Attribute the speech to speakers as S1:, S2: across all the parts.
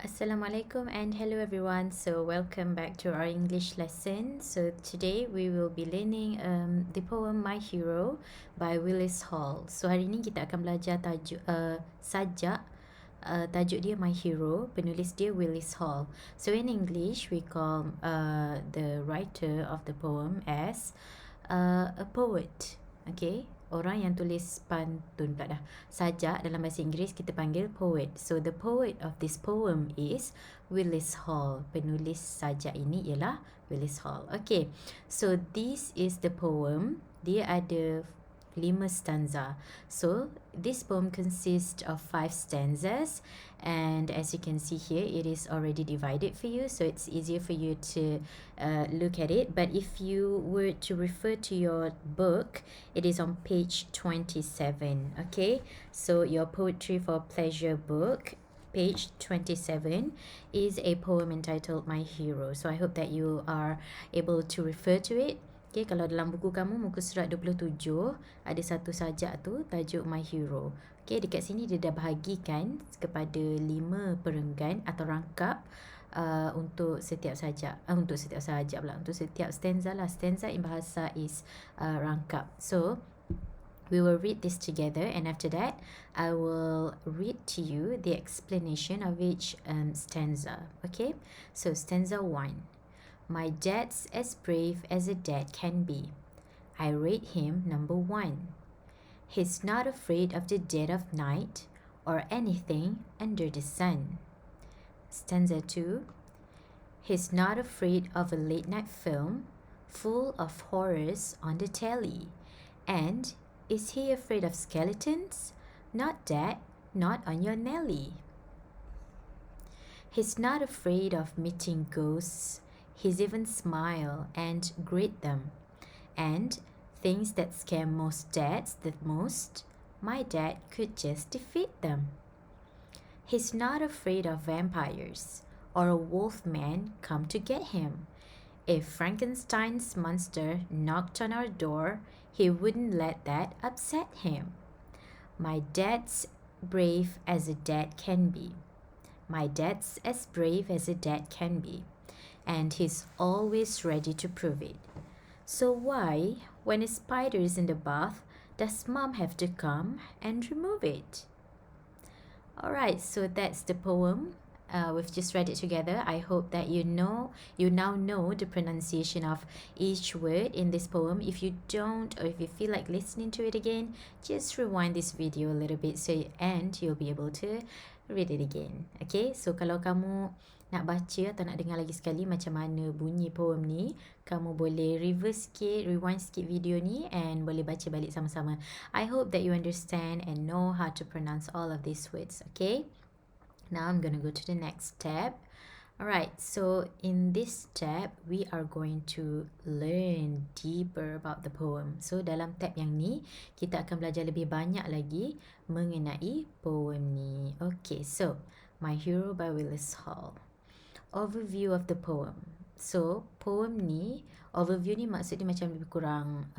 S1: Assalamualaikum and hello everyone. So welcome back to our English lesson. So today we will be learning the poem My Hero by Willis Hall. So hari ini kita akan belajar tajuk sajak. Tajuk dia My Hero, penulis dia Willis Hall. So in English we call the writer of the poem as a poet. Okay, orang yang tulis pantun pula dah. Sajak dalam bahasa Inggeris kita panggil poet. So the poet of this poem is Willis Hall. Penulis sajak ini ialah Willis Hall. Okay, so this is the poem. Dia ada 5 stanza. So this poem consists of 5 stanzas, and as you can see here, it is already divided for you, so it's easier for you to look at it. But if you were to refer to your book, it is on page 27. Okay, so your Poetry for Pleasure book, page 27, is a poem entitled My Hero. So I hope that you are able to refer to it. Okay, kalau dalam buku kamu, muka surat 27, ada satu sajak tu, tajuk My Hero. Okay, dekat sini dia dah bahagikan kepada 5 perenggan atau rangkap untuk setiap sajak. Untuk setiap stanza lah. Stanza in bahasa is rangkap. So, we will read this together, and after that, I will read to you the explanation of each stanza. Okay, so stanza 1. My dad's as brave as a dad can be. I rate him number 1. He's not afraid of the dead of night or anything under the sun. Stanza 2. He's not afraid of a late night film full of horrors on the telly. And is he afraid of skeletons? Not that, not on your Nelly. He's not afraid of meeting ghosts. He's even smile and greet them. And things that scare most dads the most, my dad could just defeat them. He's not afraid of vampires or a wolf man come to get him. If Frankenstein's monster knocked on our door, he wouldn't let that upset him. My dad's brave as a dad can be. My dad's as brave as a dad can be. And he's always ready to prove it. So why, when a spider is in the bath, does mom have to come and remove it? Alright, so that's the poem. We've just read it together. I hope that you now know the pronunciation of each word in this poem. If you don't, or if you feel like listening to it again, just rewind this video a little bit and you'll be able to read it again. Okay, so kalau kamu nak baca atau nak dengar lagi sekali macam mana bunyi poem ni, kamu boleh rewind sikit video ni and boleh baca balik sama-sama. I hope that you understand and know how to pronounce all of these words. Okay, now I'm gonna go to the next tab. Alright, so in this tab, we are going to learn deeper about the poem. So dalam tab yang ni, kita akan belajar lebih banyak lagi mengenai poem ni. Okay, so My Hero by Willis Hall. Overview of the poem. So, poem ni, overview ni maksud dia macam lebih kurang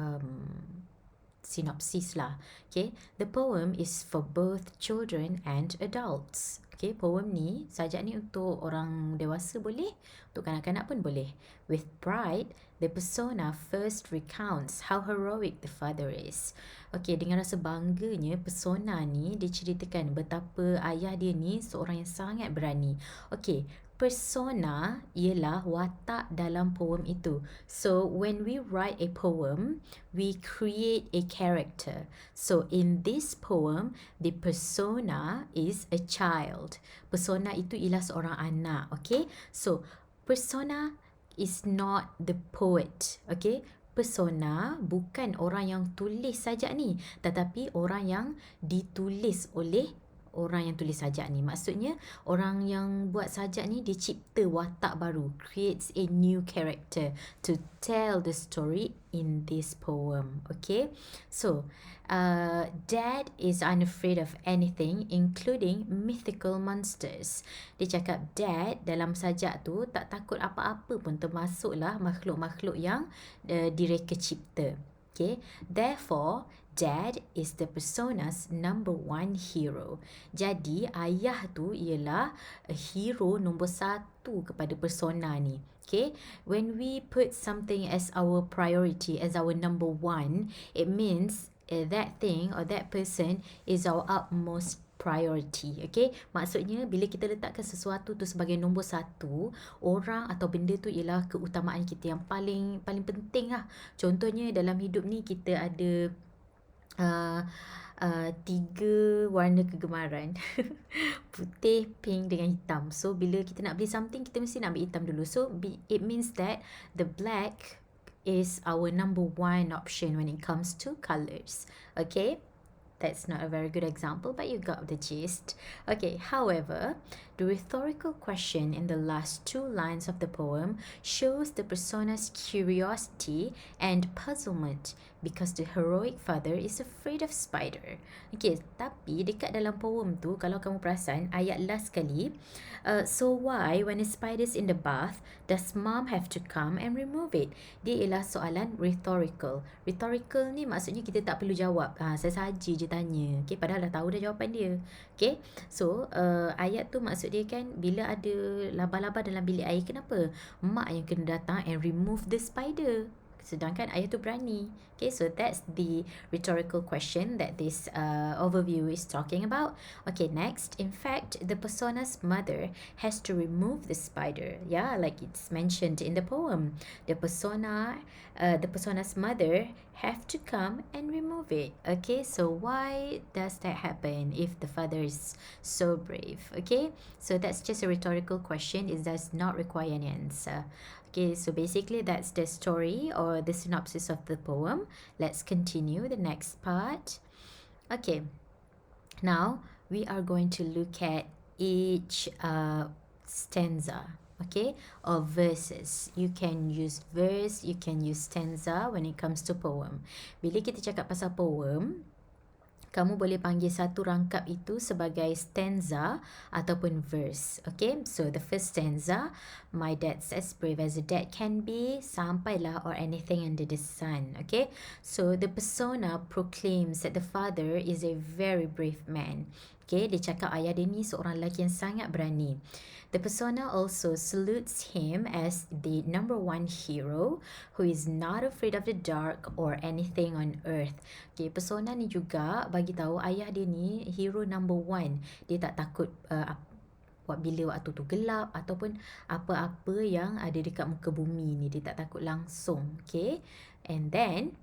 S1: synopsis lah. Okay, the poem is for both children and adults. Okay, poem ni, sajak ni untuk orang dewasa boleh, untuk kanak-kanak pun boleh. With pride, the persona first recounts how heroic the father is. Okay, dengan rasa bangganya, persona ni diceritakan betapa ayah dia ni seorang yang sangat berani. Okay, persona ialah watak dalam poem itu. So, when we write a poem, we create a character. So, in this poem, the persona is a child. Persona itu ialah seorang anak. Okay, so persona is not the poet. Okay, persona bukan orang yang tulis sajak ni, tetapi orang yang ditulis oleh orang yang tulis sajak ni. Maksudnya, orang yang buat sajak ni, dia cipta watak baru, creates a new character to tell the story in this poem. Okay, so dad is unafraid of anything including mythical monsters. Dia cakap dad dalam sajak tu tak takut apa-apa pun, termasuklah makhluk-makhluk yang direka cipta. Okay, therefore Dad is the persona's number one hero. Jadi ayah tu ialah hero nombor satu kepada persona ni. Okay, when we put something as our priority, as our number one, it means that thing or that person is our utmost priority. Okay, maksudnya bila kita letakkan sesuatu tu sebagai nombor satu, orang atau benda tu ialah keutamaan kita yang paling penting lah. Contohnya dalam hidup ni kita ada 3 warna kegemaran. Putih, pink dengan hitam. So bila kita nak beli something, kita mesti nak ambil hitam dulu. So it means that the black is our number one option when it comes to colours. Okay, that's not a very good example, but you got the gist. Okay, however, the rhetorical question in the last 2 lines of the poem shows the persona's curiosity and puzzlement because the heroic father is afraid of spider. Okay, tapi dekat dalam poem tu, kalau kamu perasan, ayat last sekali, so why when a spider's in the bath, does mom have to come and remove it? Dia ialah soalan rhetorical. Rhetorical ni maksudnya kita tak perlu jawab. Saya saja je tanya. Okay, padahal dah tahu dah jawapan dia. Okay, so ayat tu maksud dia kan, bila ada laba-laba dalam bilik air, kenapa mak yang kena datang and remove the spider? Sedangkan ayah tu berani. Okay, so that's the rhetorical question that this overview is talking about. Okay, next. In fact, the persona's mother has to remove the spider. Yeah, like it's mentioned in the poem. The persona's mother have to come and remove it. Okay, so why does that happen if the father is so brave? Okay, so that's just a rhetorical question. It does not require any answer. Okay, so basically that's the story or the synopsis of the poem. Let's continue the next part. Okay, now we are going to look at each stanza, okay, or verses. You can use verse, you can use stanza when it comes to poem. Bila kita cakap pasal poem, kamu boleh panggil satu rangkap itu sebagai stanza ataupun verse. Okay, so the first stanza, my dad's as brave as a dad can be, sampailah or anything under the sun. Okay, so the persona proclaims that the father is a very brave man. Okay, dia cakap ayah dia ni seorang lelaki yang sangat berani. The persona also salutes him as the number one hero who is not afraid of the dark or anything on earth. Okay, persona ni juga bagi tahu ayah dia ni hero number one. Dia tak takut bila waktu tu gelap ataupun apa-apa yang ada dekat muka bumi ni. Dia tak takut langsung. Okay, and then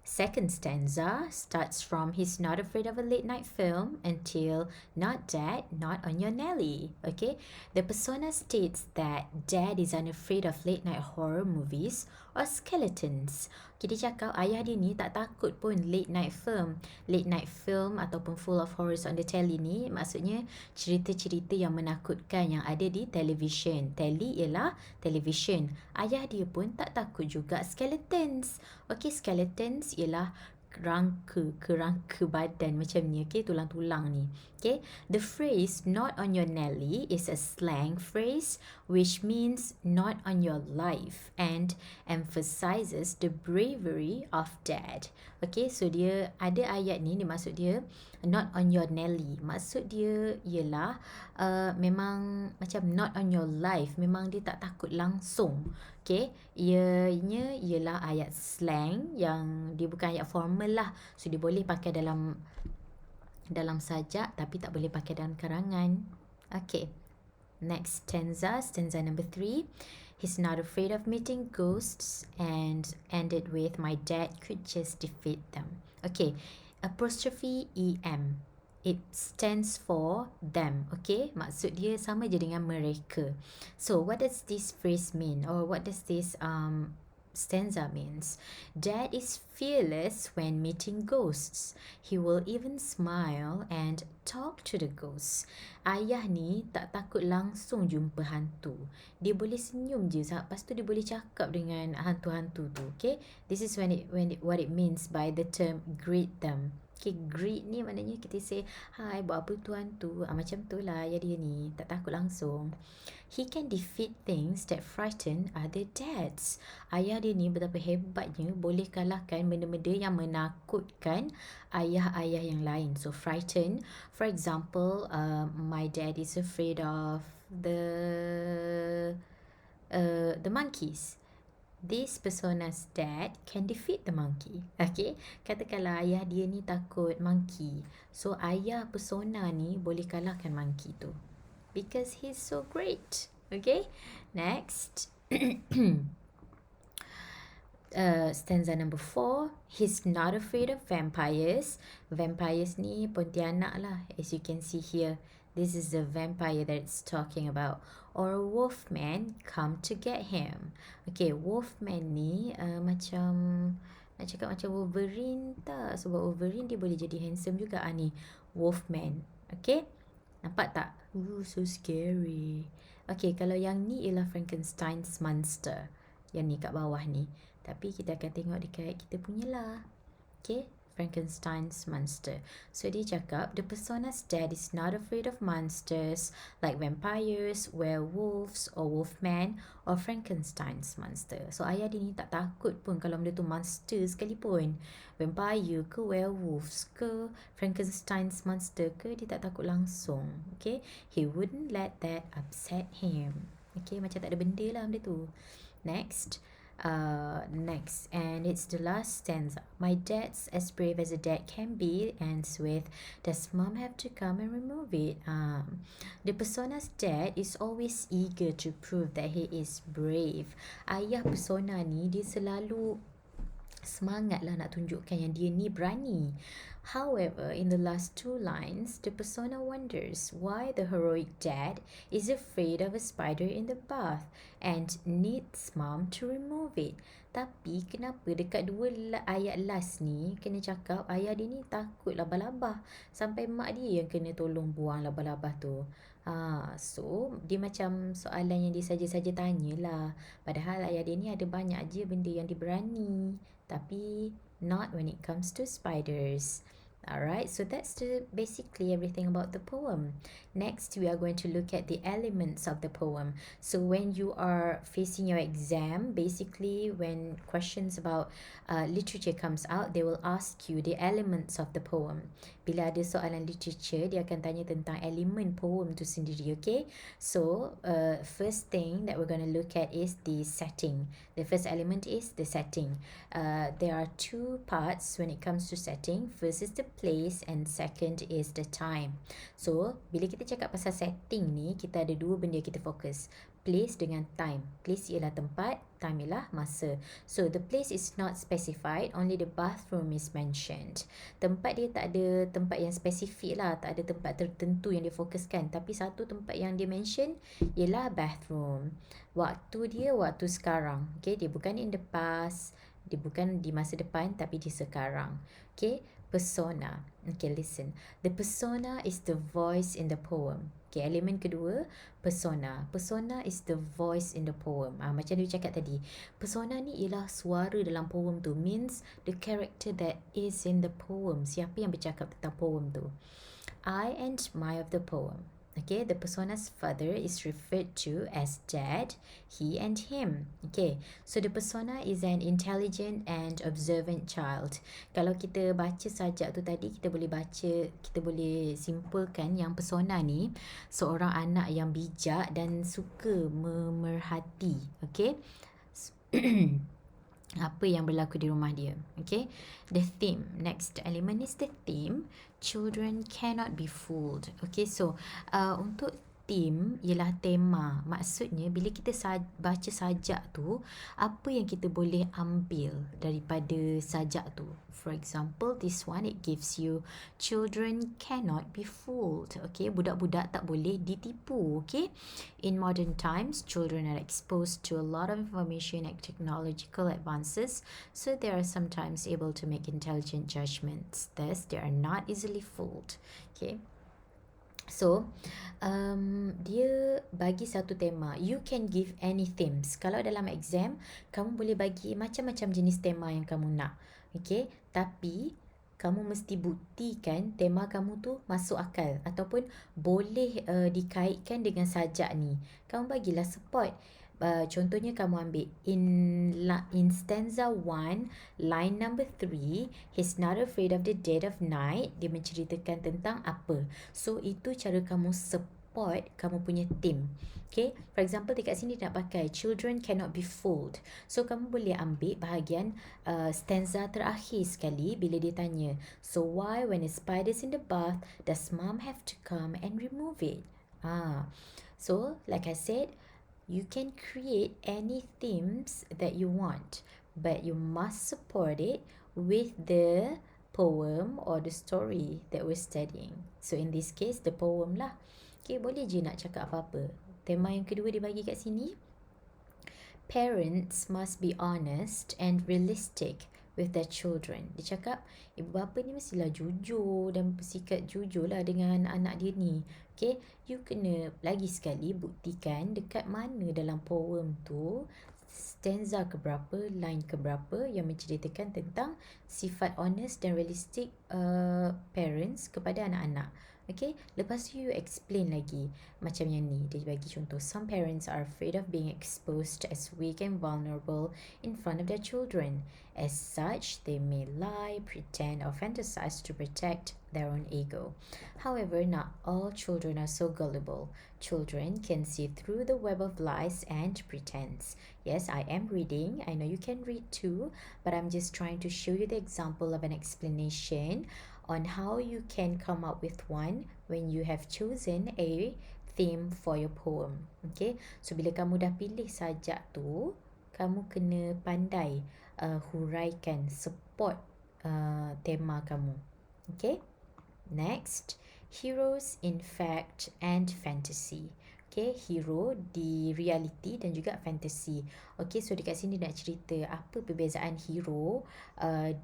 S1: second stanza starts from he's not afraid of a late night film until not dad, not on your Nelly. Okay, the persona states that dad is unafraid of late night horror movies or skeletons. Okay, dia cakap ayah dia ni tak takut pun late night film. Late night film ataupun full of horrors on the telly ni maksudnya cerita-cerita yang menakutkan yang ada di television. Telly ialah television. Ayah dia pun tak takut juga skeletons. Okay, skeletons ialah kerangka badan macam ni. Okay, tulang-tulang ni. Okay, the phrase not on your Nelly is a slang phrase which means not on your life and emphasizes the bravery of dad. Okay, so dia ada ayat ni, dia maksud dia not on your Nelly. Maksud dia ialah memang macam not on your life. Memang dia tak takut langsung. Okay, ianya ialah ayat slang yang dia bukan ayat formal lah. So dia boleh pakai dalam sajak tapi tak boleh pakai dalam karangan. Okay, next stanza, stanza number 3. He's not afraid of meeting ghosts and ended with my dad could just defeat them. Okay, apostrophe EM. It stands for them. Okay, maksud dia sama je dengan mereka. So what does this phrase mean, or what does this stanza means? Dad is fearless when meeting ghosts. He will even smile and talk to the ghosts. Ayah ni tak takut langsung jumpa hantu. Dia boleh senyum je, lepas tu dia boleh cakap dengan hantu-hantu tu. Okay, this is what it means by the term greet them. Okay, greet ni maknanya kita say, "Hai, buat apa tuan tu?" Macam tu lah ayah dia ni, tak takut langsung. He can defeat things that frighten other dads. Ayah dia ni betapa hebatnya boleh kalahkan benda-benda yang menakutkan ayah-ayah yang lain. So frighten, for example, my dad is afraid of the monkeys. This persona's dad can defeat the monkey. Okay, katakanlah ayah dia ni takut monkey, so ayah persona ni boleh kalahkan monkey tu because he's so great. Okay, next. Stanza number 4. He's not afraid of vampires. Vampires ni pontianak lah, as you can see here. This is the vampire that it's talking about. Or a wolfman come to get him. Okay, wolfman ni macam nak cakap macam Wolverine tak? Sebab Wolverine dia boleh jadi handsome juga ni. Wolfman. Okay, nampak tak? So scary. Okay, kalau yang ni ialah Frankenstein's monster. Yang ni kat bawah ni. Tapi kita akan tengok dekat kita punya lah. Okay, Frankenstein's monster. So dia cakap, the persona's dad is not afraid of monsters like vampires, werewolves or wolfman or Frankenstein's monster. So ayah dia ni tak takut pun kalau benda tu monster sekalipun. Vampire ke, werewolves ke, Frankenstein's monster ke, dia tak takut langsung. Okay, he wouldn't let that upset him. Okay, macam tak ada benda lah benda tu. Next, and it's the last stanza. My dad's as brave as a dad can be, ends with, does mom have to come and remove it? The persona's dad is always eager to prove that he is brave. Ayah persona ni dia selalu semangat lah nak tunjukkan yang dia ni berani. However, in the last 2 lines, the persona wonders why the heroic dad is afraid of a spider in the bath and needs mom to remove it. Tapi kenapa dekat 2 ayat last ni kena cakap ayah dia ni takut labah-labah sampai mak dia yang kena tolong buang labah-labah tu. So dia macam soalan yang dia saja-saja tanyalah. Padahal ayah dia ni ada banyak je benda yang dia berani. Tapi not when it comes to spiders. Alright, so that's basically everything about the poem. Next, we are going to look at the elements of the poem. So when you are facing your exam, basically when questions about literature comes out, they will ask you the elements of the poem. Bila ada soalan literature, dia akan tanya tentang elemen poem tu sendiri, okay? So, first thing that we're going to look at is the setting. The first element is the setting. There are 2 parts when it comes to setting. First is the place and second is the time. So, bila kita cakap pasal setting ni, kita ada 2 benda kita fokus. Place dengan time. Place ialah tempat, time ialah masa. So, the place is not specified, only the bathroom is mentioned. Tempat dia tak ada tempat yang spesifik lah, tak ada tempat tertentu yang dia fokuskan. Tapi satu tempat yang dia mention ialah bathroom. Waktu dia, waktu sekarang. Okay, dia bukan in the past, dia bukan di masa depan, tapi di sekarang. Okay, persona. Okay, listen. The persona is the voice in the poem. Okay, elemen kedua, persona. Persona is the voice in the poem. Macam dia cakap tadi, persona ni ialah suara dalam poem tu. Means the character that is in the poem. Siapa yang bercakap tentang poem tu. I and my of the poem. Okay, the persona's father is referred to as dad, he and him. Okay, so the persona is an intelligent and observant child. Kalau kita baca sajak tu tadi, kita boleh simpulkan yang persona ni seorang anak yang bijak dan suka memerhati. Okay, apa yang berlaku di rumah dia. Okay, the theme. Next element is the theme. Children cannot be fooled. Okay, so untuk theme ialah tema. Maksudnya bila kita baca sajak tu, apa yang kita boleh ambil daripada sajak tu. For example, this one it gives you children cannot be fooled. Okay, budak-budak tak boleh ditipu. Okay, in modern times, children are exposed to a lot of information and technological advances, so they are sometimes able to make intelligent judgments. Thus, they are not easily fooled. Okay. So, dia bagi satu tema. You can give any themes. Kalau dalam exam, kamu boleh bagi macam-macam jenis tema yang kamu nak. Okay, tapi kamu mesti buktikan tema kamu tu masuk akal ataupun boleh dikaitkan dengan sajak ni. Kamu bagilah support. Contohnya kamu ambil in stanza 1, line number 3, he's not afraid of the dead of night. Dia menceritakan tentang apa. So itu cara kamu support kamu punya theme. Okay, for example dekat sini nak pakai children cannot be fooled. So kamu boleh ambil bahagian stanza terakhir sekali bila dia tanya, so why when a spider's in the bath does mom have to come and remove it? So like I said, you can create any themes that you want, but you must support it with the poem or the story that we're studying. So in this case, the poem lah. Okay, boleh je nak cakap apa-apa. Tema yang kedua dia bagi kat sini, parents must be honest and realistic with their children. Dia cakap, ibu bapa ni mestilah jujur dan bersikap jujur lah dengan anak dia ni. Okay, you kena lagi sekali buktikan dekat mana dalam poem tu, stanza keberapa, line keberapa yang menceritakan tentang sifat honest dan realistic parents kepada anak-anak. Okay, lepas tu you explain lagi macam yang ni. Dia bagi contoh, some parents are afraid of being exposed as weak and vulnerable in front of their children. As such, they may lie, pretend or fantasize to protect their own ego. However, not all children are so gullible. Children can see through the web of lies and pretense. Yes, I am reading. I know you can read too, but I'm just trying to show you the example of an explanation on how you can come up with one when you have chosen a theme for your poem. Okay, so bila kamu dah pilih sajak tu, kamu kena pandai huraikan, support tema kamu. Okay, next, heroes in fact and fantasy. Okay, hero di reality dan juga fantasy. Okay, so dekat sini nak cerita apa perbezaan hero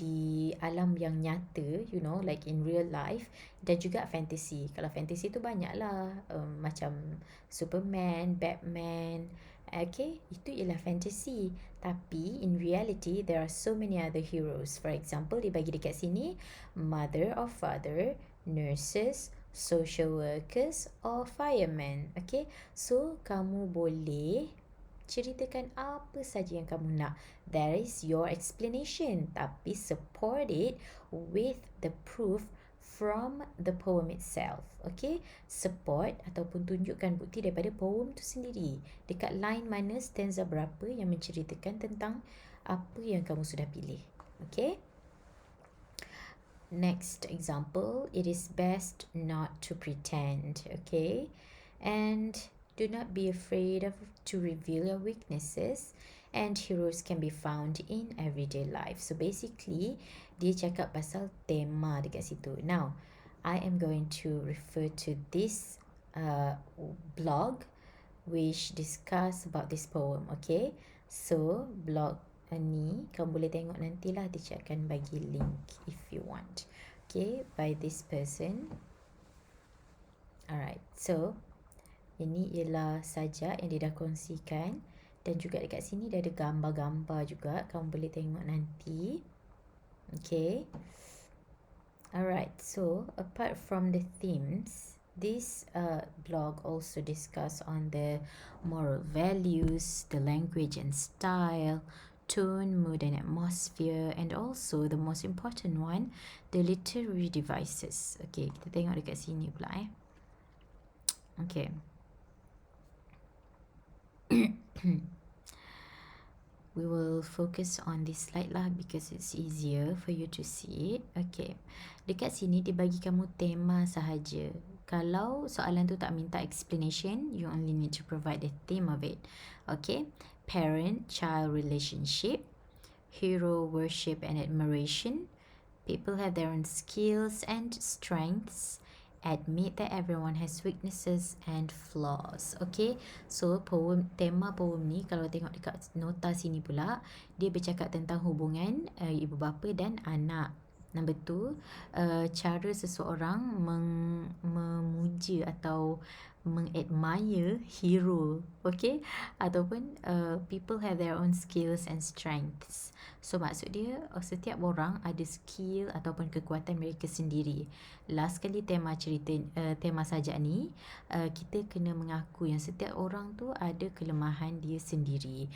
S1: di alam yang nyata, you know, like in real life, dan juga fantasy. Kalau fantasy tu banyak lah, macam Superman, Batman. Okay, itu ialah fantasy. Tapi in reality, there are so many other heroes. For example, dia bagi dekat sini, mother or father, nurses, social workers or firemen. Okay, so kamu boleh ceritakan apa saja yang kamu nak. That is your explanation, tapi support it with the proof from the poem itself. Okay, support ataupun tunjukkan bukti daripada poem tu sendiri. Dekat line mana, stanza berapa yang menceritakan tentang apa yang kamu sudah pilih. Okay, next example, it is best not to pretend. Okay, and do not be afraid to reveal your weaknesses, and heroes can be found in everyday life. So basically, dia cakap pasal tema dekat situ. Now, I am going to refer to this blog which discuss about this poem. Okay, so blog ni kamu boleh tengok nantilah, dia akan bagi link if you want. Okay, by this person. Alright, so ini ialah sajak yang dia dah kongsikan, dan juga dekat sini dia ada gambar-gambar juga, kamu boleh tengok nanti. Okay, alright, so apart from the themes, this blog also discuss on the moral values, the language and style, tone, mood and atmosphere, and also the most important one, the literary devices. Okay, kita tengok dekat sini pula Okay. We will focus on this slide lah because it's easier for you to see it. Okay, dekat sini dia bagi kamu tema sahaja. Kalau soalan tu tak minta explanation, you only need to provide the theme of it. Okay, parent-child relationship, hero worship and admiration, people have their own skills and strengths, admit that everyone has weaknesses and flaws. Okay, so tema poem ni kalau tengok dekat nota sini pula, dia bercakap tentang hubungan ibu bapa dan anak. Number 2, cara seseorang memuja atau mengadmire hero, okay? Ataupun people have their own skills and strengths. So maksud dia setiap orang ada skill ataupun kekuatan mereka sendiri. Last kali tema cerita tema sajak ni kita kena mengaku yang setiap orang tu ada kelemahan dia sendiri.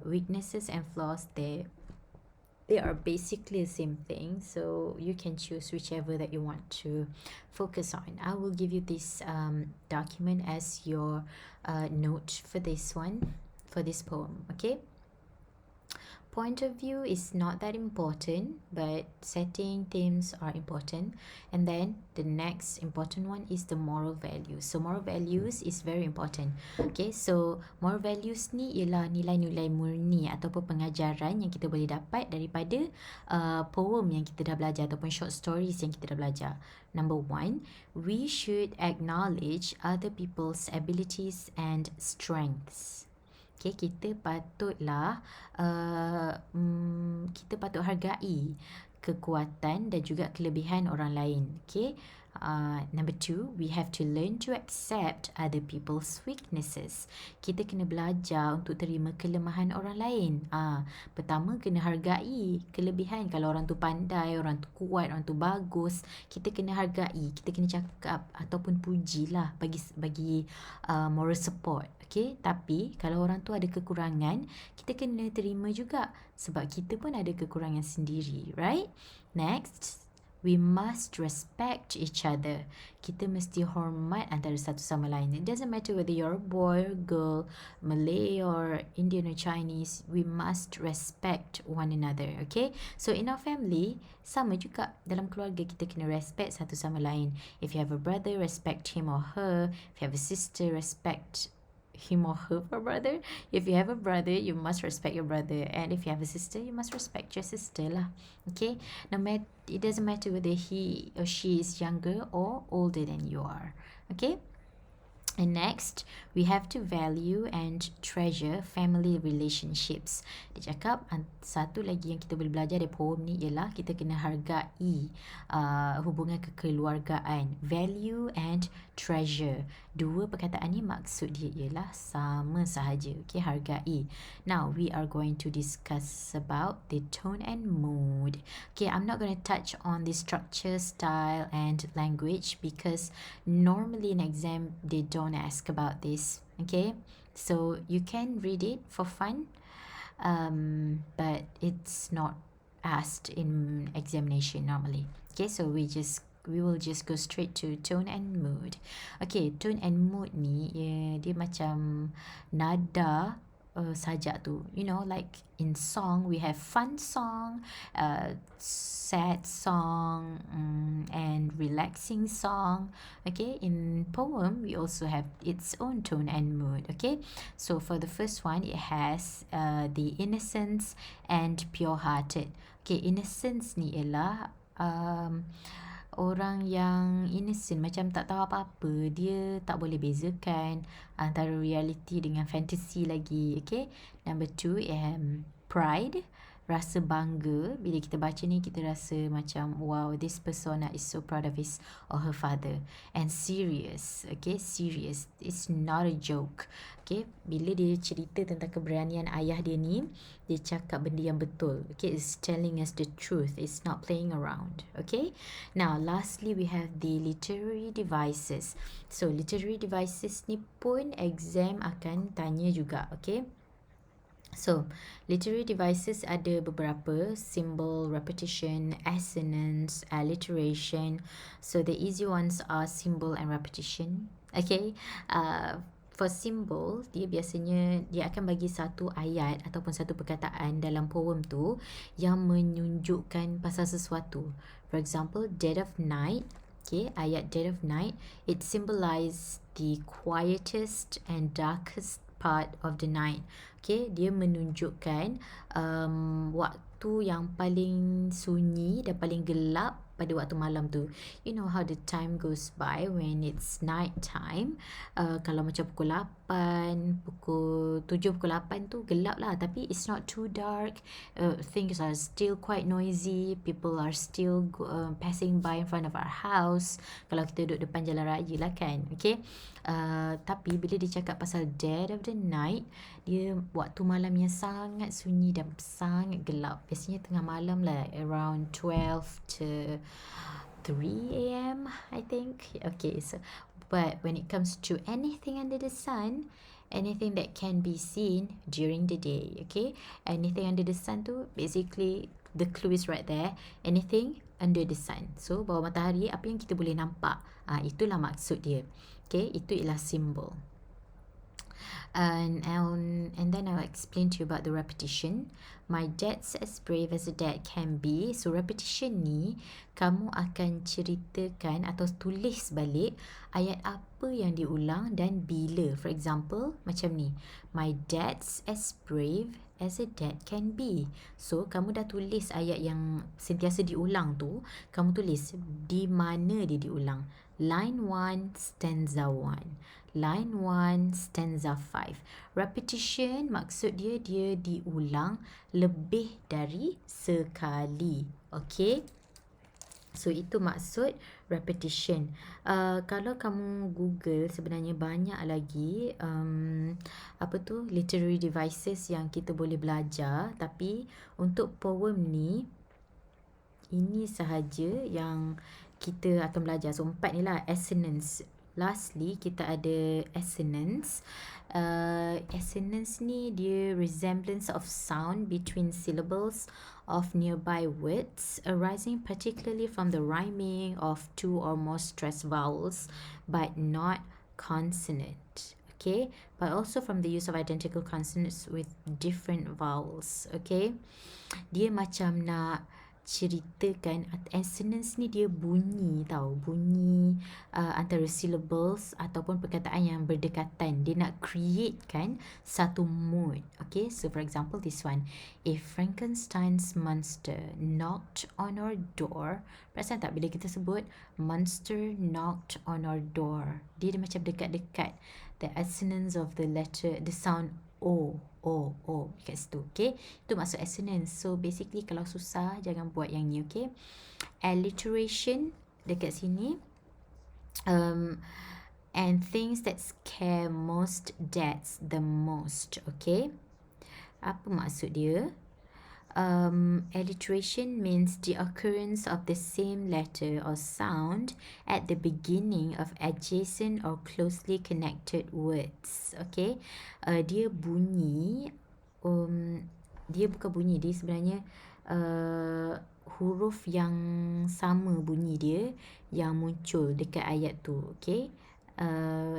S1: Weaknesses and flaws they are basically the same thing, so you can choose whichever that you want to focus on. I will give you this document as your note for this one, for this poem, okay? Point of view is not that important, but setting themes are important. And then the next important one is the moral values. So moral values is very important. Okay, so moral values ni ialah nilai-nilai murni ataupun pengajaran yang kita boleh dapat daripada poem yang kita dah belajar ataupun short stories yang kita dah belajar. Number 1, we should acknowledge other people's abilities and strengths. Okay, kita patutlah kita patut hargai kekuatan dan juga kelebihan orang lain. Okay. Number 2, we have to learn to accept other people's weaknesses. Kita kena belajar untuk terima kelemahan orang lain. Pertama, kena hargai kelebihan. Kalau orang tu pandai, orang tu kuat, orang tu bagus, kita kena hargai. Kita kena cakap ataupun pujilah, bagi moral support. Okay, tapi kalau orang tu ada kekurangan, kita kena terima juga sebab kita pun ada kekurangan sendiri, right? Next, we must respect each other. Kita mesti hormat antara satu sama lain. It doesn't matter whether you're a boy or girl, Malay or Indian or Chinese, we must respect one another, okay? So in our family, sama juga dalam keluarga kita kena respect satu sama lain. If you have a brother, respect him or her. If you have a sister, respect him or her for brother. If you have a brother, you must respect your brother, and if you have a sister, you must respect your sister lah. Okay, it doesn't matter whether he or she is younger or older than you are. Okay. And next, we have to value and treasure family relationships. Dia cakap satu lagi yang kita boleh belajar dari poem ni ialah kita kena hargai hubungan kekeluargaan. Value and treasure. Dua perkataan ni maksud dia ialah sama sahaja. Okay, hargai. Now, we are going to discuss about the tone and mood. Okay, I'm not going to touch on the structure, style and language because normally in exam they don't ask about this. Okay, so you can read it for fun, but it's not asked in examination normally. Okay, so we will just go straight to tone and mood. Okay, tone and mood ni dia macam nada sajak tu, you know, like in song we have fun song, sad song, and relaxing song. Okay, in poem we also have its own tone and mood. Okay, so for the first one, it has the innocence and pure-hearted. Okay, innocence ni ialah orang yang innocent, macam tak tahu apa-apa. Dia tak boleh bezakan antara reality dengan fantasy lagi. Okay. Number 2, pride. Rasa bangga. Bila kita baca ni, kita rasa macam, wow, this persona is so proud of his or her father. And serious. Okay, serious. It's not a joke. Okay, bila dia cerita tentang keberanian ayah dia ni, dia cakap benda yang betul. Okay, it's telling us the truth. It's not playing around. Okay, now lastly we have the literary devices. So literary devices ni pun exam akan tanya juga. Okay, so literary devices ada beberapa: symbol, repetition, assonance, alliteration. So the easy ones are symbol and repetition. Okay, for symbol, dia biasanya dia akan bagi satu ayat ataupun satu perkataan dalam poem tu yang menunjukkan pasal sesuatu. For example, dead of night. Okay, ayat dead of night, it symbolize the quietest and darkest part of the night. Okay, dia menunjukkan waktu yang paling sunyi dan paling gelap pada waktu malam tu. You know how the time goes by when it's night time. Kalau macam pukul 8 pukul 7, pukul 8 tu gelap lah, tapi it's not too dark. Things are still quite noisy, people are still passing by in front of our house kalau kita duduk depan jalan raya lah kan. Okay, tapi bila dia cakap pasal dead of the night, dia waktu malam yang sangat sunyi dan sangat gelap. Biasanya tengah malam lah, around 12 to 3 a.m. I think. Okay, so but when it comes to anything under the sun, anything that can be seen during the day, okay, anything under the sun tu basically the clue is right there, anything under the sun. So bawah matahari, apa yang kita boleh nampak, itulah maksud dia. Okay, itu ialah simbol. And then I'll explain to you about the repetition. My dad's as brave as a dad can be. So repetition ni, kamu akan ceritakan atau tulis balik ayat apa yang diulang dan bila. For example, macam ni. My dad's as brave as a dad can be. So kamu dah tulis ayat yang sentiasa diulang tu, kamu tulis di mana dia diulang. Line 1, stanza 1. Line 1, stanza 5. Repetition maksud dia diulang lebih dari sekali. Okay? So itu maksud repetition. Kalau kamu Google, sebenarnya banyak lagi literary devices yang kita boleh belajar. Tapi untuk poem ni, ini sahaja yang kita akan belajar. So 4 ni lah, assonance. Lastly, kita ada assonance. Assonance ni dia resemblance of sound between syllables of nearby words arising particularly from the rhyming of two or more stressed vowels but not consonant. Okay, but also from the use of identical consonants with different vowels. Okay, dia macam nak ceritakan assonance ni dia bunyi tau, bunyi antara syllables ataupun perkataan yang berdekatan. Dia nak createkan satu mood. Okay, so for example this one, if Frankenstein's monster knocked on our door, perasan tak bila kita sebut monster knocked on our door, dia macam dekat-dekat, the assonance of the letter, the sound O dekat situ. Okay, itu maksud assonance. So basically kalau susah jangan buat yang ni. Okay, alliteration dekat sini, and things that scare most dads the most. Okay, apa maksud dia? Alliteration means the occurrence of the same letter or sound at the beginning of adjacent or closely connected words. Okay, dia bunyi, dia bukan bunyi, dia sebenarnya huruf yang sama bunyi dia yang muncul dekat ayat tu. Okay,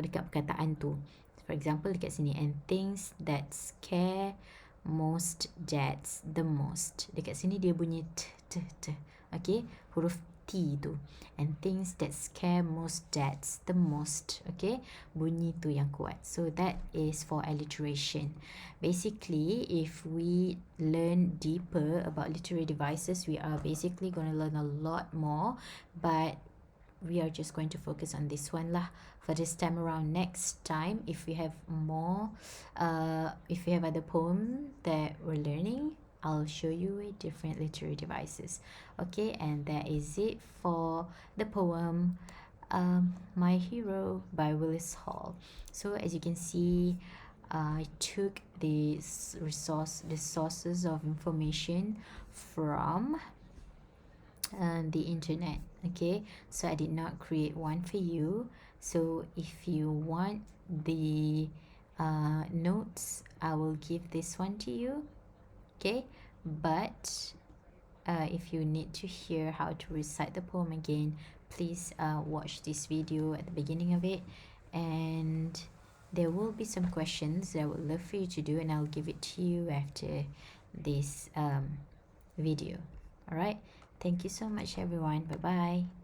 S1: dekat perkataan tu. For example dekat sini, and things that scare most dads the most. Dekat sini dia bunyi t. Okay, huruf T tu. And things that scare most dads the most. Okay, bunyi tu yang kuat. So that is for alliteration. Basically, if we learn deeper about literary devices, we are basically going to learn a lot more. But we are just going to focus on this one lah for this time around. Next time, if we have more, if we have other poem that we're learning, I'll show you a different literary devices. Okay, and that is it for the poem My Hero by Willis Hall. So as you can see, I took the sources of information from the internet. Okay, so I did not create one for you. So if you want the notes, I will give this one to you. Okay, but if you need to hear how to recite the poem again, please watch this video at the beginning of it, and there will be some questions that I would love for you to do, and I'll give it to you after this video. Alright, thank you so much everyone. Bye bye.